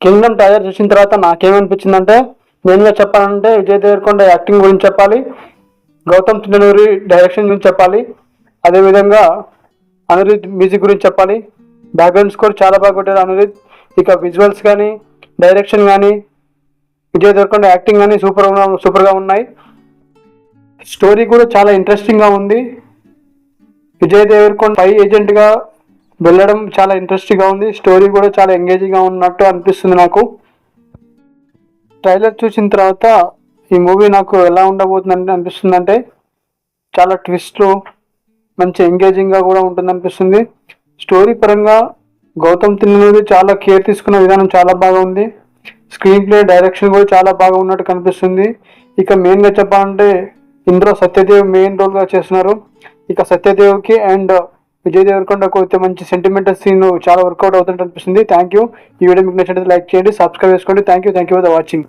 Kingdom trailer చూసిన తర్వాత నాకేమనిపించిందంటే, మెయిన్గా చెప్పాలంటే విజయ్ దేవరకొండ యాక్టింగ్ గురించి చెప్పాలి, గౌతమ్ తిన్ననూరి డైరెక్షన్ గురించి చెప్పాలి, అదేవిధంగా అనిరుద్ మ్యూజిక్ గురించి చెప్పాలి. బ్యాక్గ్రౌండ్ స్కోర్ చాలా బాగా కొట్టారు అనిరుద్. ఇక విజువల్స్ కానీ, డైరెక్షన్ కానీ, విజయ్ దేవరకొండ యాక్టింగ్ కానీ సూపర్గా ఉన్నాయి. స్టోరీ కూడా చాలా ఇంట్రెస్టింగ్గా ఉంది. విజయ్ దేవరకొండ పై ఏజెంట్గా వెళ్ళడం చాలా ఇంట్రెస్టింగ్గా ఉంది. స్టోరీ కూడా చాలా ఎంగేజింగ్గా ఉన్నట్టు అనిపిస్తుంది నాకు. ట్రైలర్ చూసిన తర్వాత ఈ మూవీ నాకు ఎలా ఉండబోతుందని అనిపిస్తుందంటే, చాలా ట్విస్ట్లు, మంచి ఎంగేజింగ్గా కూడా ఉంటుంది అనిపిస్తుంది. స్టోరీ పరంగా గౌతమ్ తిన్ననూరి చాలా కేర్ తీసుకున్న విధానం చాలా బాగా ఉంది. స్క్రీన్ ప్లే, డైరెక్షన్ కూడా చాలా బాగా ఉన్నట్టు కనిపిస్తుంది. ఇక మెయిన్గా చెప్పాలంటే ఇందులో సత్యదేవ్ మెయిన్ రోల్గా చేస్తున్నారు. ఇక సత్యదేవ్కి అండ్ విజయ్ దేవరకొండకు అయితే మంచి సెంటిమెంటల్ సీన్ చాలా వర్కౌట్ అవుతుంటే అనిపిస్తుంది. Thank you. ఈ వీడియో మీకు నచ్చినట్లయితే లైక్ చేయండి, సబ్స్క్రైబ్ చేసుకోండి. Thank you for the watching.